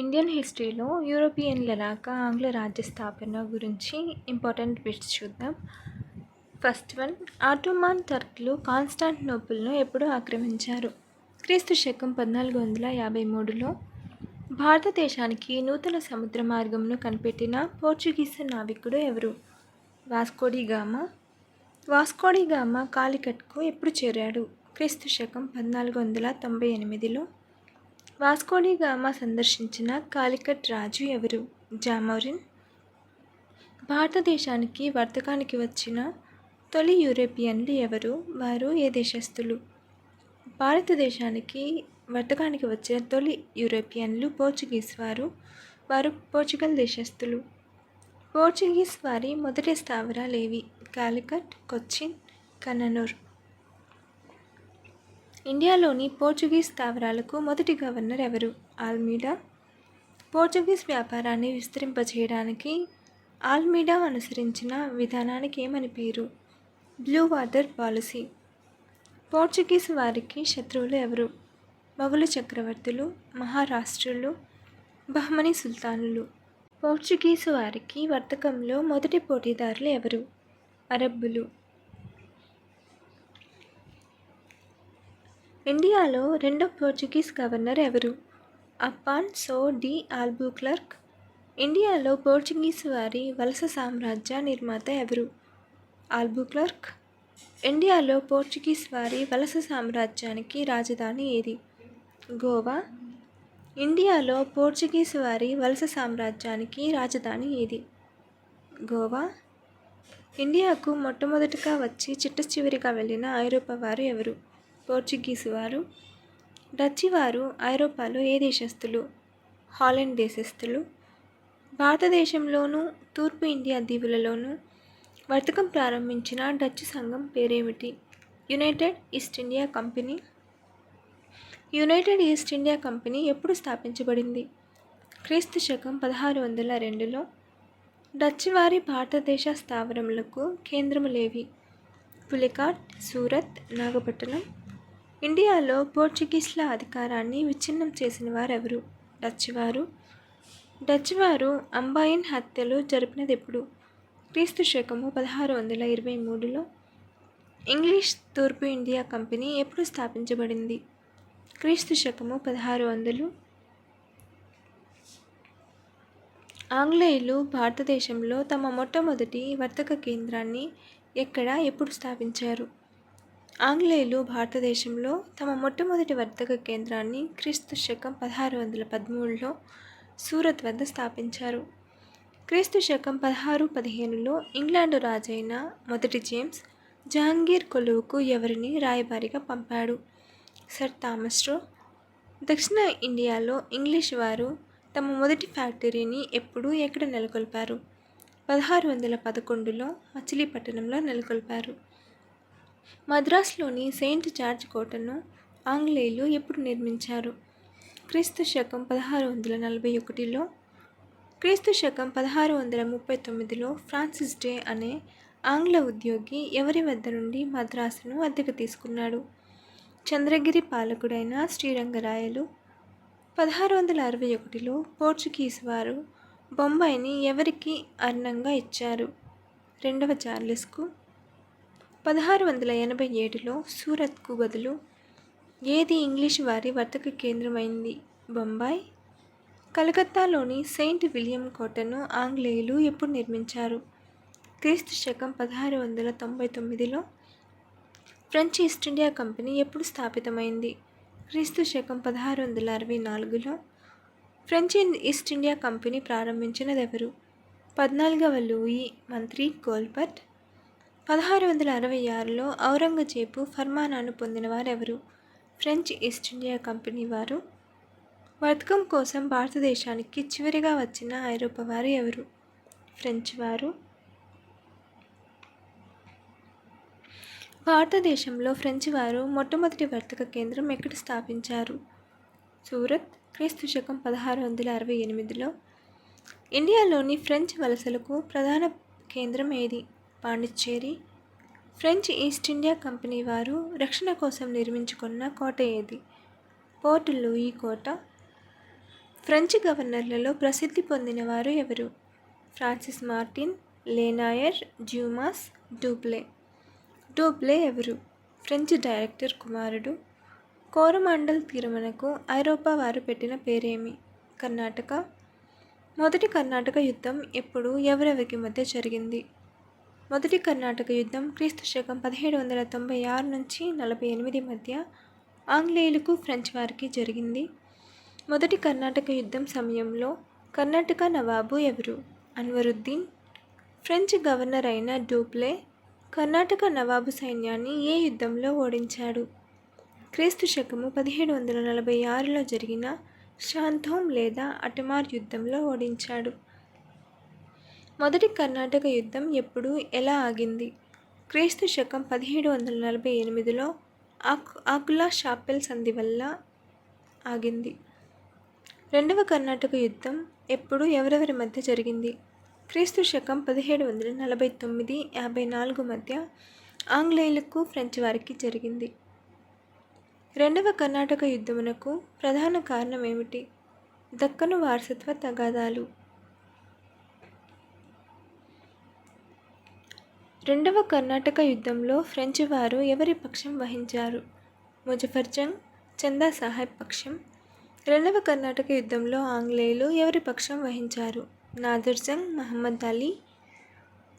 Indian హిస్టరీలో యూరోపియన్ల రాక ఆంగ్ల రాజ్య స్థాపన గురించి ఇంపార్టెంట్ బిట్స్ చూద్దాం. ఫస్ట్ వన్, ఆటోమాన్ టర్క్లు కాన్స్టాంటినోపుల్ను ఎప్పుడు ఆక్రమించారు? క్రీస్తు శకం 1453లో భారతదేశానికి నూతన సముద్ర మార్గంను కనిపెట్టిన పోర్చుగీసు నావికుడు ఎవరు? వాస్కోడిగామా. వాస్కోడిగామా కాలికట్కు ఎప్పుడు చేరాడు? క్రీస్తు శకం 1498లో వాస్కోడిగామా సందర్శించిన కాలికట్ రాజు ఎవరు? జామోరిన్. భారతదేశానికి వర్తకానికి వచ్చిన తొలి యూరోపియన్లు ఎవరు? వారు ఏ దేశస్థులు? భారతదేశానికి వర్తకానికి వచ్చిన తొలి యూరోపియన్లు పోర్చుగీస్ వారు పోర్చుగల్ దేశస్థులు. పోర్చుగీస్ వారి మొదటి స్థావరాలేవి? కాలికట్, కొచ్చిన్, కన్ననూర్. ఇండియాలోని పోర్చుగీస్ స్థావరాలకు మొదటి గవర్నర్ ఎవరు? ఆల్మీడా. పోర్చుగీస్ వ్యాపారాన్ని విస్తరింపచేయడానికి ఆల్మీడా అనుసరించిన విధానానికి ఏమని పేరు? Blue water policy. పోర్చుగీస్ వారికి శత్రువులు ఎవరు? మొఘలు చక్రవర్తులు, మహారాష్ట్రులు, బహ్మనీ సుల్తానులు. పోర్చుగీసు వారికి వర్తకంలో మొదటి పోటీదారులు ఎవరు? అరబ్బులు. ఇండియాలో రెండో పోర్చుగీస్ గవర్నర్ ఎవరు? అఫాన్సో డి ఆల్బుక్లర్క్. ఇండియాలో పోర్చుగీసు వారి వలస సామ్రాజ్య నిర్మాత ఎవరు? ఆల్బుక్లర్క్. ఇండియాలో పోర్చుగీస్ వారి వలస సామ్రాజ్యానికి రాజధాని ఏది? గోవా. ఇండియాలో పోర్చుగీసు వారి వలస సామ్రాజ్యానికి రాజధాని ఏది? గోవా. ఇండియాకు మొట్టమొదటగా వచ్చి చిట్టచివరిగా వెళ్ళిన ఐరోపా వారు ఎవరు? పోర్చుగీసు వారు. డచ్చి వారు ఐరోపాలో ఏ దేశస్థులు? హాలండ్ దేశస్థులు. భారతదేశంలోనూ తూర్పు ఇండియా దీవులలోనూ వర్తకం ప్రారంభించిన డచ్ సంఘం పేరేమిటి? United east India company. United east India company ఎప్పుడు స్థాపించబడింది? క్రీస్తు శకం 1602లో. డచ్ వారి భారతదేశ స్థావరములకు కేంద్రములేవి? పులికాట్, సూరత్, నాగపట్టణం. ఇండియాలో పోర్చుగీస్ల అధికారాన్ని విచ్ఛిన్నం చేసిన వారెవరు? డచ్ వారు. డచ్ వారు అంబాయిన్ హత్యలు జరిపినదెప్పుడు? క్రీస్తు శకము 1623లో. ఇంగ్లీష్ తూర్పు ఇండియా కంపెనీ ఎప్పుడు స్థాపించబడింది? క్రీస్తు శకము 1600. ఆంగ్లేయులు భారతదేశంలో తమ మొట్టమొదటి వర్తక కేంద్రాన్ని ఎక్కడ, ఎప్పుడు స్థాపించారు? ఆంగ్లేయులు భారతదేశంలో తమ మొట్టమొదటి వర్తక కేంద్రాన్ని క్రీస్తు శకం 1613లో సూరత్ వద్ద స్థాపించారు. క్రీస్తు శకం 1615లో ఇంగ్లాండు రాజైన మొదటి జేమ్స్ జహాంగీర్ కొలువుకు ఎవరిని రాయబారిగా పంపాడు? సర్ థామస్ రో. దక్షిణ ఇండియాలో ఇంగ్లీష్ వారు తమ మొదటి ఫ్యాక్టరీని ఎప్పుడు, ఎక్కడ నెలకొల్పారు? 1611లో మచిలీపట్నంలో నెలకొల్పారు. మద్రాసులోని సెయింట్ జార్జ్ కోటను ఆంగ్లేయులు ఎప్పుడు నిర్మించారు? క్రీస్తు శకం 1641లో. క్రీస్తు శకం 1639లో ఫ్రాన్సిస్ డే అనే ఆంగ్ల ఉద్యోగి ఎవరి వద్ద నుండి మద్రాసును అద్దెకు తీసుకున్నాడు? చంద్రగిరి పాలకుడైన శ్రీరంగరాయలు. 1661లో పోర్చుగీసు వారు బొంబాయిని ఎవరికి అర్నంగా ఇచ్చారు? రెండవ చార్లెస్కు. 1687లో సూరత్కు బదులు ఏది ఇంగ్లీషు వారి వర్తక కేంద్రమైంది? బొంబాయి. కలకత్తాలోని సెయింట్ విలియం కోటను ఆంగ్లేయులు ఎప్పుడు నిర్మించారు? క్రీస్తు శకం 1699లో. ఫ్రెంచ్ ఈస్ట్ ఇండియా కంపెనీ ఎప్పుడు స్థాపితమైంది? క్రీస్తు శకం 1664లో. ఫ్రెంచ్ ఈస్ట్ ఇండియా కంపెనీ ప్రారంభించినదెవరు? 14వ లూయి మంత్రి కోల్బర్ట్. 1666లో ఔరంగజేబు ఫర్మానాను పొందిన వారెవరు? ఫ్రెంచ్ ఈస్ట్ ఇండియా కంపెనీ వారు. వర్తకం కోసం భారతదేశానికి చివరిగా వచ్చిన ఐరోపా వారు ఎవరు? ఫ్రెంచ్ వారు. భారతదేశంలో ఫ్రెంచ్ వారు మొట్టమొదటి వర్తక కేంద్రం ఎక్కడ స్థాపించారు? సూరత్. క్రీస్తు శకం 1668లో. ఇండియాలోని ఫ్రెంచ్ వలసలకు ప్రధాన కేంద్రం ఏది? Pondicherry. French East India Company వారు రక్షణ కోసం నిర్మించుకున్న కోట ఏది? పోర్ట్ లూయి కోట. ఫ్రెంచ్ గవర్నర్లలో ప్రసిద్ధి పొందిన వారు ఎవరు? Francis Martin, Lenoir, Dumas, Dupleix. Dupleix ఎవరు? ఫ్రెంచ్ డైరెక్టర్ కుమారుడు. కోరమాండల్ తీరమునకు ఐరోపా వారు పెట్టిన పేరేమి? కర్ణాటక. మొదటి కర్ణాటక యుద్ధం ఎప్పుడు, ఎవరెవరికి మధ్య జరిగింది? మొదటి కర్ణాటక యుద్ధం క్రీస్తు శకం 1796 నుంచి 48 మధ్య ఆంగ్లేయులకు ఫ్రెంచ్ వారికి జరిగింది. మొదటి కర్ణాటక యుద్ధం సమయంలో కర్ణాటక నవాబు ఎవరు? అన్వరుద్దీన్. ఫ్రెంచ్ గవర్నర్ అయిన డూప్లే కర్ణాటక నవాబు సైన్యాన్ని ఏ యుద్ధంలో ఓడించాడు? క్రీస్తు శకము 1746లో జరిగిన శాంతోమ్ లేదా అటమార్ యుద్ధంలో ఓడించాడు. మొదటి కర్ణాటక యుద్ధం ఎప్పుడు, ఎలా ఆగింది? క్రీస్తు శకం 1748లో ఆకులా షాపెల్ సంధి వల్ల ఆగింది. రెండవ కర్ణాటక యుద్ధం ఎప్పుడు, ఎవరెవరి మధ్య జరిగింది? క్రీస్తు శకం 1749-54 మధ్య ఆంగ్లేయులకు ఫ్రెంచ్ వారికి జరిగింది. రెండవ కర్ణాటక యుద్ధమునకు ప్రధాన కారణం ఏమిటి? దక్కను వారసత్వ తగాదాలు. రెండవ కర్ణాటక యుద్ధంలో ఫ్రెంచ్ వారు ఎవరి పక్షం వహించారు? ముజఫర్ జంగ్, చందా సాహెబ్ పక్షం. రెండవ కర్ణాటక యుద్ధంలో ఆంగ్లేయులు ఎవరి పక్షం వహించారు? నాదిర్ జంగ్, మహమ్మద్ అలీ.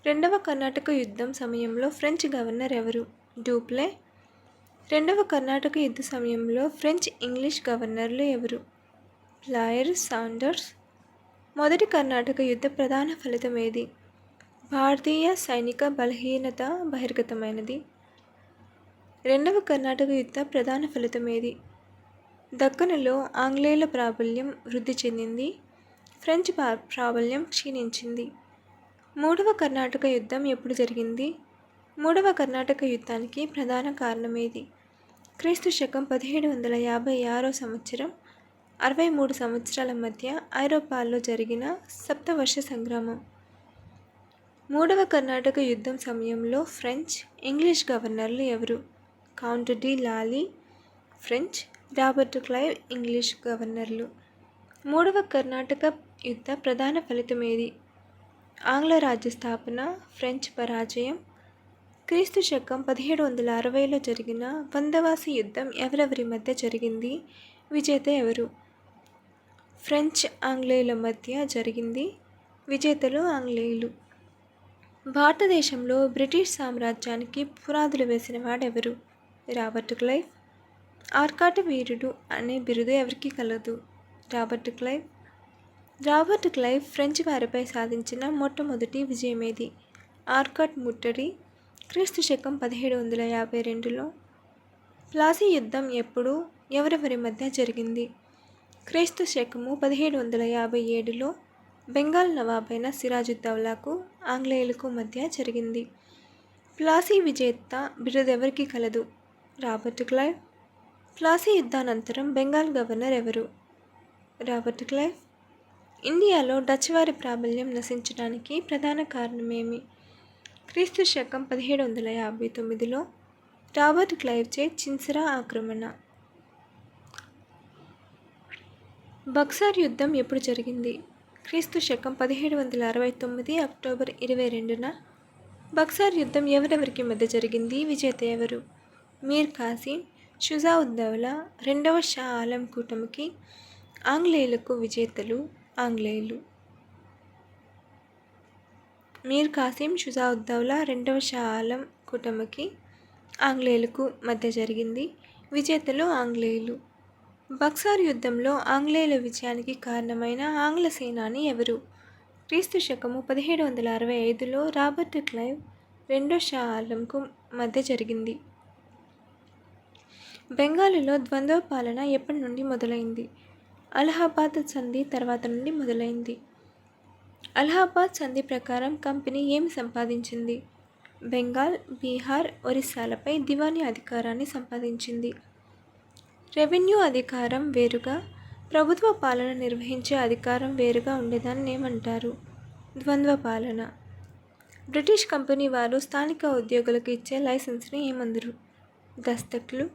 రెండవ కర్ణాటక యుద్ధం సమయంలో ఫ్రెంచ్ గవర్నర్ ఎవరు? డూప్లే. రెండవ కర్ణాటక యుద్ధ సమయంలో ఫ్రెంచ్ ఇంగ్లీష్ గవర్నర్లు ఎవరు? ప్లాయర్, సాండర్స్. మొదటి కర్ణాటక యుద్ధ ప్రధాన ఫలితం ఏది? భారతీయ సైనిక బలహీనత బహిర్గతమైనది. రెండవ కర్ణాటక యుద్ధ ప్రధాన ఫలితం ఏది? దక్కనులో ఆంగ్లేయుల ప్రాబల్యం వృద్ధి చెందింది, ఫ్రెంచ్ ప్రాబల్యం క్షీణించింది. మూడవ కర్ణాటక యుద్ధం ఎప్పుడు జరిగింది? మూడవ కర్ణాటక యుద్ధానికి ప్రధాన కారణం ఏది? క్రీస్తు శకం 1756 సంవత్సరం 63 సంవత్సరాల మధ్య ఐరోపాలో జరిగిన సప్తవర్ష సంగ్రామం. మూడవ కర్ణాటక యుద్ధం సమయంలో ఫ్రెంచ్, ఇంగ్లీష్ గవర్నర్లు ఎవరు? Count de Lally French, Robert Clive English గవర్నర్లు. మూడవ కర్ణాటక యుద్ధ ప్రధాన ఫలితం ఏది? ఆంగ్ల రాజ్య స్థాపన, ఫ్రెంచ్ పరాజయం. క్రీస్తు శకం 1760లో జరిగిన వందవాసి యుద్ధం ఎవరెవరి మధ్య జరిగింది? విజేత ఎవరు? ఫ్రెంచ్, ఆంగ్లేయుల మధ్య జరిగింది. విజేతలు ఆంగ్లేయులు. భారతదేశంలో బ్రిటిష్ సామ్రాజ్యానికి పునాదులు వేసిన వాడెవరు? Robert Clive. ఆర్కాట్ వీరుడు అనే బిరుదు ఎవరికి కలదు? Robert Clive. Robert Clive French వారిపై సాధించిన మొట్టమొదటి విజయమేది? ఆర్కాట్ ముట్టడి. క్రీస్తు శకం 1752లో. ప్లాసీ యుద్ధం ఎప్పుడు, ఎవరెవరి మధ్య జరిగింది? క్రీస్తు శకము 1757లో బెంగాల్ నవాబైన సిరాజుద్దౌలాకు ఆంగ్లేయులకు మధ్య జరిగింది. ప్లాసీ విజేత బిరుదెవరికి కలదు? Robert Clive. ప్లాసీ యుద్ధానంతరం బెంగాల్ గవర్నర్ ఎవరు? Robert Clive. ఇండియాలో డచ్ వారి ప్రాబల్యం నశించడానికి ప్రధాన కారణమేమి? క్రీస్తు శకం 1759లో రాబర్ట్ క్లైవ్చే చిన్సరా ఆక్రమణ. బక్సార్ యుద్ధం ఎప్పుడు జరిగింది? క్రీస్తు శకం 1769 అక్టోబర్ 22న. బక్సార్ యుద్ధం ఎవరెవరికి మధ్య జరిగింది? విజేత ఎవరు? మీర్ కాసిం, షుజాఉద్దౌలా. రెండవ షా ఆలం కూటమికి ఆంగ్లేయులకు విజేతలు ఆంగ్లేయులు. మీర్ కాసిం, షుజాఉద్దౌలా. రెండవ షా ఆలం కూటమికి ఆంగ్లేయులకు మధ్య జరిగింది. విజేతలు ఆంగ్లేయులు. బక్సార్ యుద్ధంలో ఆంగ్లేయుల విజయానికి కారణమైన ఆంగ్ల సేనాని ఎవరు? క్రీస్తు శకము 1765లో రాబర్ట్ క్లైవ్, రెండో షా ఆలంకు మధ్య జరిగింది. బెంగాలులో ద్వంద్వ పాలన ఎప్పటి నుండి మొదలైంది? అలహాబాద్ సంధి తర్వాత నుండి మొదలైంది. అలహాబాద్ సంధి ప్రకారం కంపెనీ ఏమి సంపాదించింది? బెంగాల్, బీహార్, ఒరిస్సాలపై దివానీ అధికారాన్ని సంపాదించింది. రెవెన్యూ అధికారం వేరుగా, ప్రభుత్వ పాలన నిర్వహించే అధికారం వేరుగా ఉండేదాన్ని ఏమంటారు? ద్వంద్వ పాలన. బ్రిటిష్ కంపెనీ వారు స్థానిక ఉద్యోగులకు ఇచ్చే లైసెన్స్ని ఏమందరు? దస్తక్లు.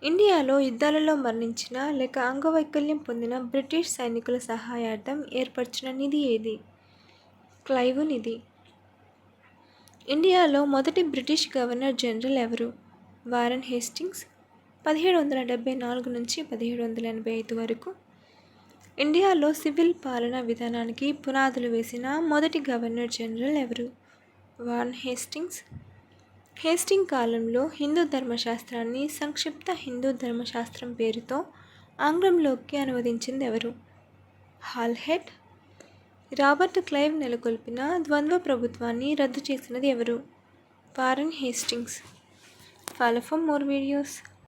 ఇండియాలో యుద్ధాలలో మరణించిన లేక అంగవైకల్యం పొందిన బ్రిటిష్ సైనికుల సహాయార్థం ఏర్పరిచిన నిధి ఏది? క్లైవ్ నిధి. ఇండియాలో మొదటి బ్రిటిష్ గవర్నర్ జనరల్ ఎవరు? Warren Hastings. 1774 నుంచి 1785 వరకు. ఇండియాలో సివిల్ పాలనా విధానానికి పునాదులు వేసిన మొదటి గవర్నర్ జనరల్ ఎవరు? Warren Hastings. హేస్టింగ్ కాలంలో హిందూ ధర్మశాస్త్రాన్ని సంక్షిప్త హిందూ ధర్మశాస్త్రం పేరుతో ఆంగ్లంలోకి అనువదించింది ఎవరు? హాల్హెడ్. రాబర్ట్ క్లైవ్ నెలకొల్పిన ద్వంద్వ ప్రభుత్వాన్ని రద్దు చేసినది ఎవరు? Warren Hastings. Follow for more videos.